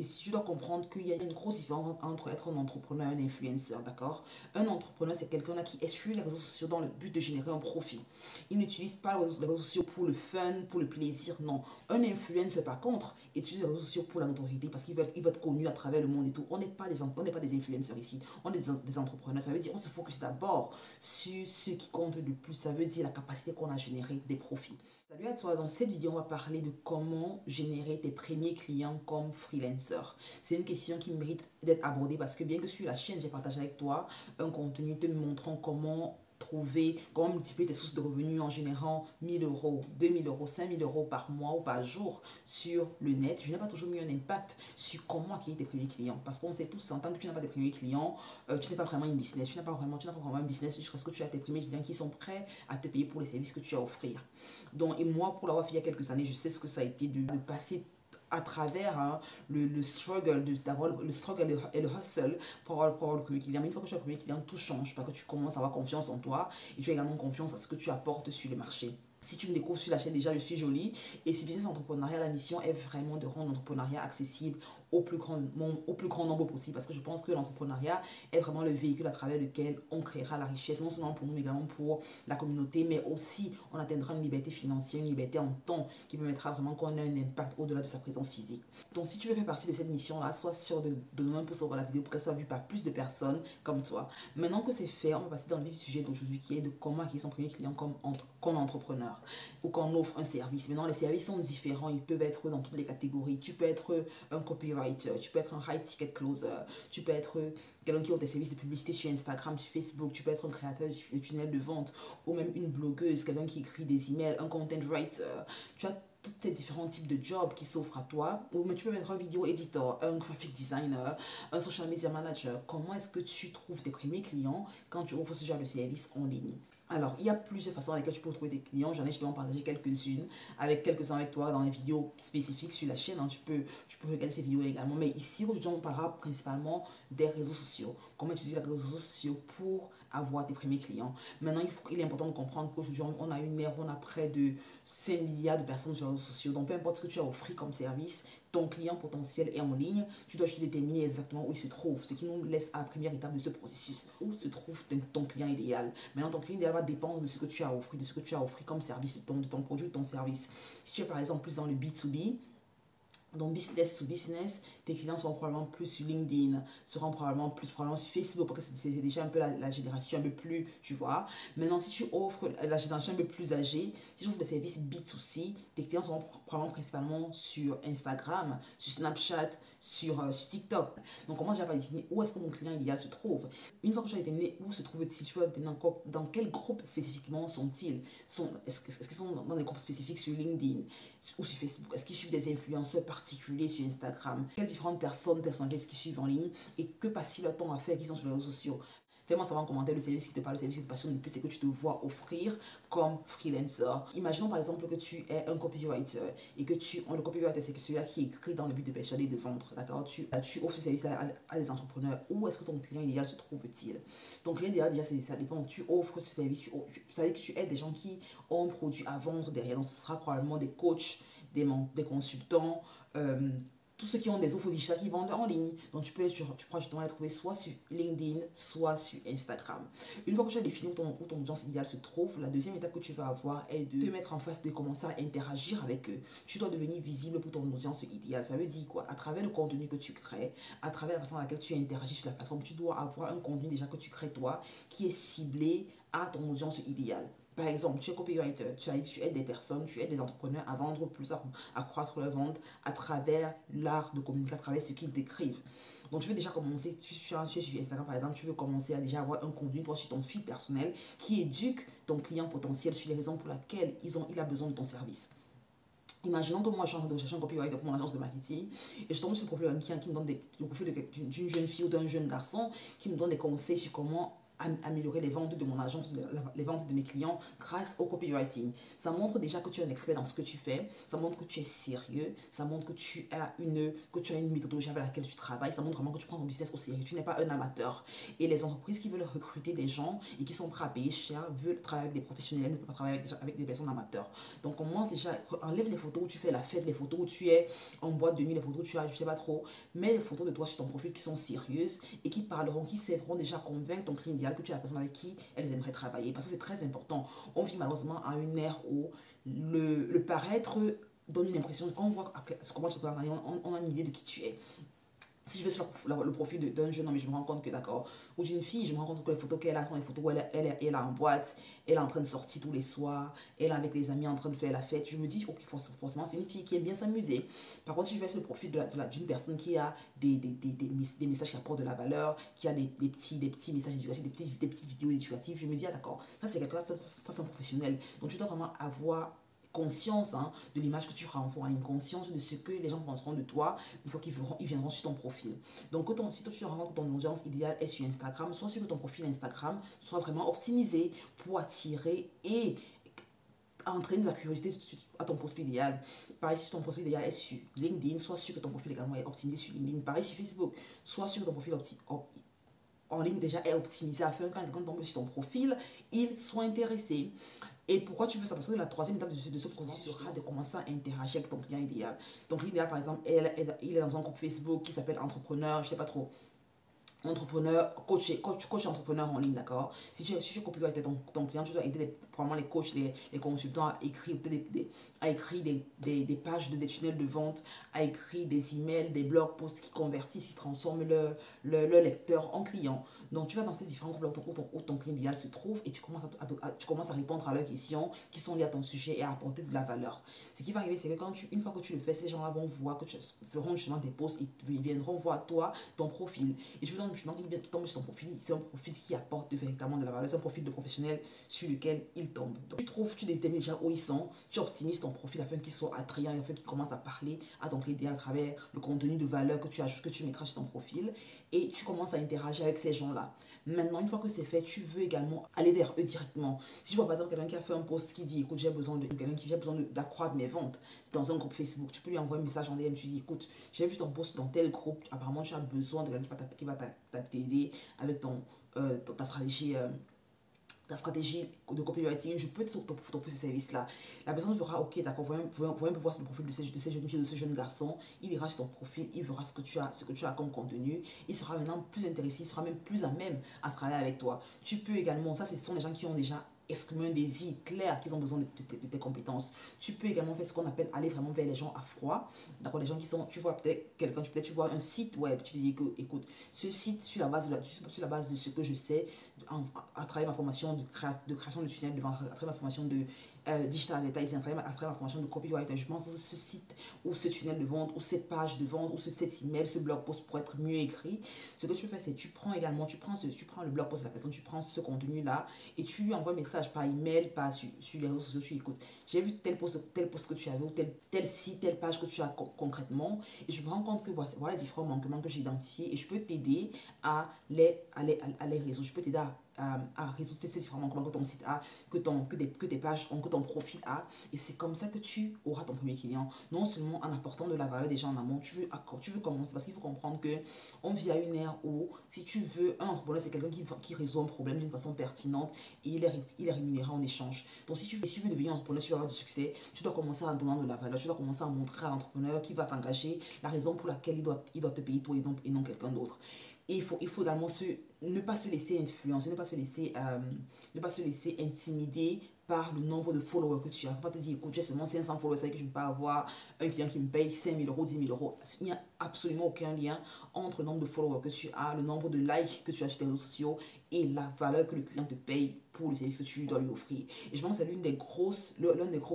Et si tu dois comprendre qu'il y a une grosse différence entre être un entrepreneur et un influenceur, d'accord? Un entrepreneur, c'est quelqu'un là qui est sur les réseaux sociaux dans le but de générer un profit. Il n'utilise pas les réseaux sociaux pour le fun, pour le plaisir, non. Un influenceur, par contre, utilise les réseaux sociaux pour la notoriété parce qu'il veut être connu à travers le monde et tout. On n'est pas des influenceurs ici, on est des entrepreneurs. Ça veut dire qu'on se focus d'abord sur ce qui compte le plus. Ça veut dire la capacité qu'on a à générer des profits. Salut à toi, dans cette vidéo on va parler de comment générer tes premiers clients comme freelancer. C'est une question qui mérite d'être abordée parce que bien que sur la chaîne j'ai partagé avec toi un contenu te montrant comment multiplier tes sources de revenus en générant 1000 euros, 2000 euros, 5000 euros par mois ou par jour sur le net. Je n'ai pas toujours mis un impact sur comment acquérir tes premiers clients parce qu'on sait tous, en tant que tu n'as pas de premiers clients, tu n'es pas vraiment une business, tu n'as pas vraiment un business jusqu'à ce que tu as tes premiers clients qui sont prêts à te payer pour les services que tu as à offrir. Donc, et moi, pour l'avoir fait il y a quelques années, je sais ce que ça a été de passer à travers le struggle, d'avoir le struggle et le hustle pour avoir le premier client. Mais une fois que tu as le premier client, tout change parce que tu commences à avoir confiance en toi et tu as également confiance à ce que tu apportes sur le marché. Si tu me découvres sur la chaîne, déjà, je suis jolie. Et ce business entrepreneuriat, la mission est vraiment de rendre l'entrepreneuriat accessible au plus grand nombre possible. Parce que je pense que l'entrepreneuriat est vraiment le véhicule à travers lequel on créera la richesse, non seulement pour nous, mais également pour la communauté. Mais aussi, on atteindra une liberté financière, une liberté en temps qui permettra vraiment qu'on ait un impact au-delà de sa présence physique. Donc, si tu veux faire partie de cette mission-là, sois sûr de donner un pouce sur la vidéo pour qu'elle soit vue par plus de personnes comme toi. Maintenant que c'est fait, on va passer dans le vif du sujet d'aujourd'hui qui est de comment acquérir son premier client comme entrepreneur ou qu'on offre un service. Maintenant, les services sont différents, ils peuvent être dans toutes les catégories. Tu peux être un copywriter, tu peux être un high ticket closer, tu peux être quelqu'un qui offre des services de publicité sur Instagram, sur Facebook, tu peux être un créateur de tunnel de vente ou même une blogueuse, quelqu'un qui écrit des emails, un content writer. Tu as tous ces différents types de jobs qui s'offrent à toi. Ou tu peux être un vidéo éditeur, un graphic designer, un social media manager. Comment est-ce que tu trouves tes premiers clients quand tu offres ce genre de service en ligne? Alors, il y a plusieurs façons dans lesquelles tu peux trouver des clients. J'en ai justement partagé quelques-unes quelques-uns avec toi dans les vidéos spécifiques sur la chaîne. Hein. Tu peux regarder ces vidéos également. Mais ici, aujourd'hui, on parlera principalement des réseaux sociaux. Comment utiliser les réseaux sociaux pour avoir tes premiers clients. Maintenant, il est important de comprendre qu'aujourd'hui, on a une ère où on a près de 5 milliards de personnes sur les réseaux sociaux. Donc, peu importe ce que tu as offert comme service, ton client potentiel est en ligne. Tu dois juste déterminer exactement où il se trouve. Ce qui nous laisse à la première étape de ce processus. Où se trouve ton client idéal. Maintenant, ton client idéal va dépendre de ce que tu as offert, de ce que tu as offert comme service, de ton produit ou ton service. Si tu es par exemple plus dans le B2B, donc business to business, tes clients seront probablement plus sur LinkedIn, seront probablement sur Facebook, parce que c'est déjà un peu la génération un peu plus, tu vois. Maintenant, si tu offres la génération un peu plus âgée, si tu offres des services B2C, tes clients seront probablement principalement sur Instagram, sur Snapchat, sur TikTok. Donc, comment j'ai pas définir où est-ce que mon client idéal se trouve? Une fois que tu as déterminé où se trouve-t-il, tu vas déterminer encore dans quel groupe spécifiquement sont-ils? Est-ce qu'ils sont dans des groupes spécifiques sur LinkedIn ou sur Facebook? Est-ce qu'ils suivent des influenceurs particuliers sur Instagram? Quelles différentes personnalités est-ce qu'ils suivent en ligne? Et que passent-ils leur temps à faire qu'ils sont sur les réseaux sociaux? Fais-moi savoir en commentaire le service qui te parle, le service qui te passionne le plus et que tu te vois offrir comme freelancer. Imaginons par exemple que tu es un copywriter et que le copywriter c'est celui-là qui écrit dans le but de persuader de vendre. D'accord? Tu offres ce service à des entrepreneurs. Où est-ce que ton client idéal se trouve-t-il? Donc client idéal déjà ça dépend. Tu offres ce service, ça veut dire que tu aides des gens qui ont un produit à vendre derrière. Donc ce sera probablement des coachs, des consultants, tous ceux qui ont des offres digitales qui vendent en ligne. Donc tu pourras justement les trouver soit sur LinkedIn, soit sur Instagram. Une fois que tu as défini où ton audience idéale se trouve, la deuxième étape que tu vas avoir est de te mettre en face, de commencer à interagir avec eux. Tu dois devenir visible pour ton audience idéale. Ça veut dire quoi? À travers le contenu que tu crées, à travers la façon dans laquelle tu interagis sur la plateforme, tu dois avoir un contenu déjà que tu crées toi qui est ciblé à ton audience idéale. Par exemple, tu es copywriter, tu aides des personnes, tu aides des entrepreneurs à vendre plus, à croître leur vente à travers l'art de communiquer, à travers ce qu'ils décrivent. Donc, tu veux déjà commencer, tu es sur Instagram par exemple, tu veux commencer à déjà avoir un contenu sur ton feed personnel qui éduque ton client potentiel sur les raisons pour lesquelles il a besoin de ton service. Imaginons que moi je suis en train de rechercher un copywriter pour mon agence de marketing et je tombe sur le profil qui me donne le profil d'une jeune fille ou d'un jeune garçon qui me donne des conseils sur comment améliorer les ventes de mon agence, les ventes de mes clients grâce au copywriting. Ça montre déjà que tu es un expert dans ce que tu fais, ça montre que tu es sérieux, ça montre que tu as une méthodologie avec laquelle tu travailles, ça montre vraiment que tu prends ton business au sérieux, tu n'es pas un amateur. Et les entreprises qui veulent recruter des gens et qui sont prêts à payer cher veulent travailler avec des professionnels, ne peuvent pas travailler avec des personnes amateurs. Donc commence déjà, enlève les photos où tu fais la fête, les photos où tu es en boîte de nuit, les photos où tu as, je sais pas trop, mets les photos de toi sur ton profil qui sont sérieuses et qui parleront, qui serviront déjà à convaincre ton client idéal que tu es la personne avec qui elles aimeraient travailler. Parce que c'est très important. On vit malheureusement à une ère où le paraître donne une impression, quand on voit après, comment tu te parles, on a une idée de qui tu es. Si je vais sur le profil d'un jeune homme, je me rends compte que d'accord, ou d'une fille, je me rends compte que les photos qu'elle a sont les photos où elle est en boîte, elle est en train de sortir tous les soirs, elle est avec les amis en train de faire la fête. Je me dis, ok, forcément, c'est une fille qui aime bien s'amuser. Par contre, si je vais sur le profil d'une personne qui a des messages qui apportent de la valeur, qui a des petits messages éducatifs, des petites vidéos éducatives, je me dis, ah d'accord, ça c'est quelqu'un, ça c'est un professionnel. Donc tu dois vraiment avoir conscience de l'image que tu renvoies, une conscience de ce que les gens penseront de toi une fois ils viendront sur ton profil. Donc si toi tu rencontres ton audience idéale est sur Instagram, soit sur que ton profil Instagram soit vraiment optimisé pour attirer et entraîner de la curiosité à ton profil idéal. Pareil, si ton profil idéal est sur LinkedIn, soit sûr que ton profil également est optimisé sur LinkedIn. Pareil sur Facebook, soit sûr que ton profil en ligne déjà est optimisé afin que quand quelqu'un tombe sur ton profil, il soit intéressé. Et pourquoi tu veux ça? Parce que la troisième étape de ce processus sera de commencer à interagir avec ton client idéal. Ton client idéal, par exemple, il est dans un groupe Facebook qui s'appelle Entrepreneur, je sais pas trop, entrepreneur, coach entrepreneur en ligne, d'accord? Si tu es copywriter ton client, tu dois aider probablement les coachs, les consultants à écrire, des pages, des tunnels de vente, à écrire des emails, des blog posts qui convertissent, qui transforment leur lecteur en client. Donc tu vas dans ces différents groupes où ton client idéal se trouve et tu commences à répondre à leurs questions qui sont liées à ton sujet et à apporter de la valeur. Ce qui va arriver, c'est que une fois que tu le fais, ces gens-là vont voir que tu feront justement des posts, ils viendront voir toi, ton profil. Et je vous donne justement qu'il tombe sur son profil, c'est un profil qui apporte véritablement de la valeur, c'est un profil de professionnel sur lequel il tombe. Donc tu détermines déjà où ils sont, tu optimises ton profil afin qu'il soit attrayant et afin qu'il commence à parler à ton client idéal à travers le contenu de valeur que tu mettras sur ton profil et tu commences à interagir avec ces gens-là. Maintenant, une fois que c'est fait, tu veux également aller vers eux directement. Si tu vois par exemple quelqu'un qui a fait un post qui dit, écoute, j'ai besoin d'accroître mes ventes dans un groupe Facebook, tu peux lui envoyer un message en DM, tu dis, écoute, j'ai vu ton post dans tel groupe, apparemment tu as besoin de quelqu'un qui va t'aider avec ta stratégie de copywriting, je peux t'offrir ce service-là. La personne verra, ok, d'accord, voyons un peu voir le profil de ces jeunes filles, de ce jeune garçon. Il ira sur ton profil, il verra ce que tu as comme contenu. Il sera maintenant plus intéressé, il sera même plus à même à travailler avec toi. Tu peux également, ça, ce sont des gens qui ont déjà exprimé un désir clair qu'ils ont besoin de tes compétences. Tu peux également faire ce qu'on appelle aller vraiment vers les gens à froid. D'accord, les gens qui sont, tu vois peut-être quelqu'un, tu vois un site web, tu dis que, écoute, ce site, sur la base de ce que je sais, à travers ma formation de création de tunnel de vente, à travers ma formation de digital advertising, à travers ma formation de copywriter, je pense que ce site ou ce tunnel de vente ou cette page de vente ou cet email, ce blog post pour être mieux écrit, ce que tu peux faire, c'est tu prends le blog post de la personne, tu prends ce contenu là et tu lui envoies un message par email, sur les réseaux sociaux, tu écoutes, j'ai vu tel post que tu avais ou tel site, telle page que tu as concrètement et je me rends compte que voilà les différents manquements que j'ai identifiés et je peux t'aider à les résoudre, je peux t'aider à résoudre ces différents manquements que ton site a, que tes pages ont, que ton profil a. Et c'est comme ça que tu auras ton premier client. Non seulement en apportant de la valeur déjà en amont, tu veux commencer. Parce qu'il faut comprendre que on vit à une ère où, si tu veux, un entrepreneur, c'est quelqu'un qui résout un problème d'une façon pertinente et il est rémunéré en échange. Donc si tu veux devenir entrepreneur, si tu veux avoir du succès, tu dois commencer en donnant de la valeur. Tu dois commencer à montrer à l'entrepreneur qui va t'engager la raison pour laquelle il doit te payer toi et non quelqu'un d'autre. Et il faut également ne pas se laisser influencer, ne pas se laisser intimider par le nombre de followers que tu as. Il ne faut pas te dire, écoute, j'ai seulement 500 followers, c'est que je ne peux pas avoir un client qui me paye 5 000 euros, 10 000 euros. Il n'y a absolument aucun lien entre le nombre de followers que tu as, le nombre de likes que tu as sur tes réseaux sociaux et la valeur que le client te paye pour le service que tu dois lui offrir. Et je pense que c'est l'un des gros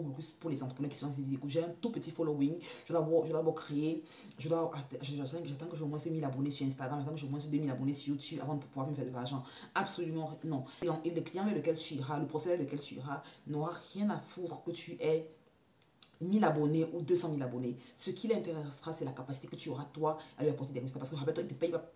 plus pour les entrepreneurs qui sont ici. Écoute, j'ai un tout petit following, je dois d'abord créer, j'attends que j'ai au moins 5 000 abonnés sur Instagram, j'attends que j'ai au moins 2 000 abonnés sur YouTube avant de pouvoir me faire de l'argent. Absolument non. Et le client avec lequel tu iras, le procès avec lequel tu iras, n'aura rien à foutre que tu aies 1000 abonnés ou 200 000 abonnés. Ce qui l'intéressera, c'est la capacité que tu auras, toi, à lui apporter des résultats. Parce que, rappelle-toi, il te paye pas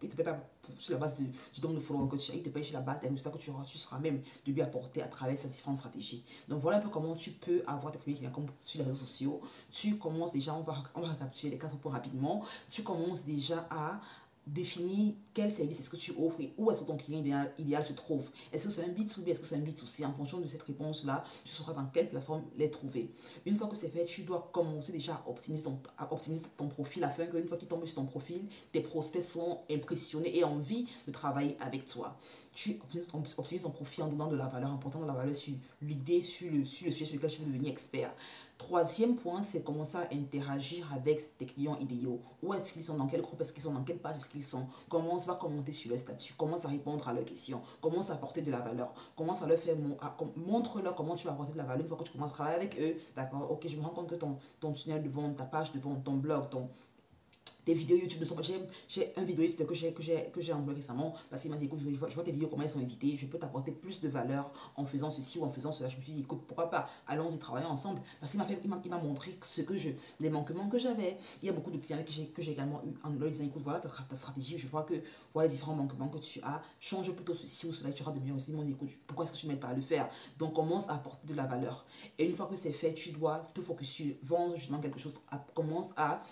sur la base du nombre de followers que tu as, il te paye sur la base des résultats que tu auras. Tu seras même de lui apporter à travers ces différentes stratégies. Donc, voilà un peu comment tu peux avoir tes premiers clients comme sur les réseaux sociaux. Tu commences déjà, on va récapituler les 4 points rapidement. Tu commences déjà à définir quel service est-ce que tu offres et où est-ce que ton client idéal se trouve. Est-ce que c'est un B2B, est-ce que c'est un B2C? En fonction de cette réponse-là, tu sauras dans quelle plateforme les trouver. Une fois que c'est fait, tu dois commencer déjà à optimiser ton profil afin qu'une fois qu'ils tombent sur ton profil, tes prospects sont impressionnés et envie de travailler avec toi. Tu optimises ton profil en donnant de la valeur, en portant de la valeur sur l'idée, sur le sujet sur lequel tu veux devenir expert. Troisième point, c'est commencer à interagir avec tes clients idéaux. Où est-ce qu'ils sont, dans quel groupe est-ce qu'ils sont, dans quelle page est-ce qu'ils sont. Commence à commenter sur les statuts, commence à répondre à leurs questions, commence à apporter de la valeur, commence à leur faire, montre-leur comment tu vas apporter de la valeur une fois que tu commences à travailler avec eux. D'accord, ok, je me rends compte que ton tunnel de vente, ta page de vente, ton blog, tes vidéos YouTube ne sont pas. J'ai un vidéo que j'ai envoyé récemment parce qu'il m'a dit écoute, je vois tes vidéos comment elles sont éditées, je peux t'apporter plus de valeur en faisant ceci ou en faisant cela. Je me suis dit écoute, pourquoi pas, allons-y travailler ensemble parce qu'il m'a montré les manquements que j'avais. Il y a beaucoup de clients que j'ai également eu en leur disant écoute, voilà ta stratégie, je vois que voilà les différents manquements que tu as, change plutôt ceci ou cela et tu auras de mieux aussi. Ils m'ont dit écoute, pourquoi est-ce que tu ne m'aides pas à le faire? Donc commence à apporter de la valeur et une fois que c'est fait, tu dois te focus sur vendre justement quelque chose, commence à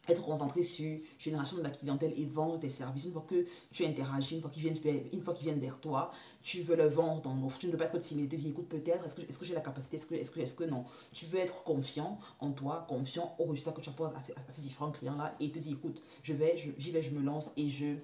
être concentré sur génération de la clientèle et vendre tes services. Une fois que tu interagis, une fois qu'ils viennent vers toi, tu veux leur vendre ton offre. Tu ne veux pas être timide, te dire écoute peut-être, est-ce que j'ai la capacité, est-ce que non. Tu veux être confiant en toi, confiant au résultat que tu apportes à ces différents clients-là et te dire écoute, j'y vais, je me lance et je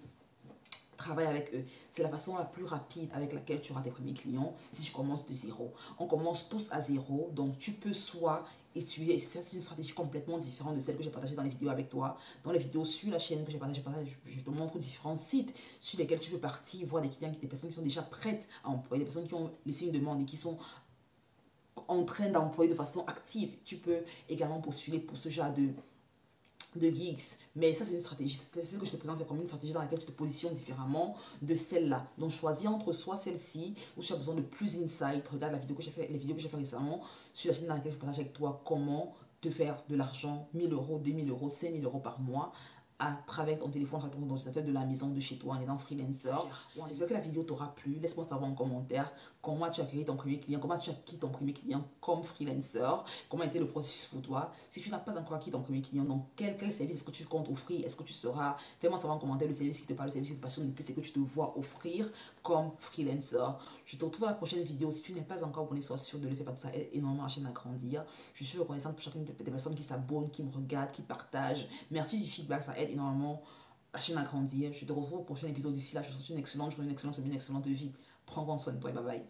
travaille avec eux. C'est la façon la plus rapide avec laquelle tu auras tes premiers clients si tu commences de zéro. On commence tous à zéro, donc tu peux soit étudier, et ça c'est une stratégie complètement différente de celle que j'ai partagée dans les vidéos avec toi. Dans les vidéos sur la chaîne que j'ai partagée, je te montre différents sites sur lesquels tu peux partir, voir des clients, des personnes qui sont déjà prêtes à employer, des personnes qui ont laissé une demande et qui sont en train d'employer de façon active. Tu peux également postuler pour ce genre de gigs, mais ça c'est une stratégie, c'est celle que je te présente, c'est comme une stratégie dans laquelle tu te positionnes différemment de celle-là. Donc choisis entre soit celle-ci où tu as besoin de plus d'insight. Regarde les vidéos que j'ai fait récemment sur la chaîne dans laquelle je partage avec toi comment te faire de l'argent, 1000 euros, 2000 euros, 5000 euros par mois à travers ton téléphone, à ton ordinateur de la maison, de chez toi, en étant freelancer. J'espère que la vidéo t'aura plu. Laisse-moi savoir en commentaire comment tu as créé ton premier client, comment tu as acquis ton premier client comme freelancer, comment a été le processus pour toi. Si tu n'as pas encore acquis ton premier client, donc quel service est-ce que tu comptes offrir? Est-ce que tu seras, fais-moi savoir en commentaire le service qui te parle, le service qui te passionne le plus et que tu te vois offrir comme freelancer. Je te retrouve à la prochaine vidéo. Si tu n'es pas encore abonné, sois sûr de le faire parce que ça aide énormément la chaîne à grandir. Je suis reconnaissante pour chacune des personnes qui s'abonnent, qui me regardent, qui partagent. Merci du feedback, ça aide énormément la chaîne à grandir. Je te retrouve au prochain épisode. D'ici là, je te souhaite une excellente journée, une excellente semaine, une excellente vie. Prends soin de toi et bye bye.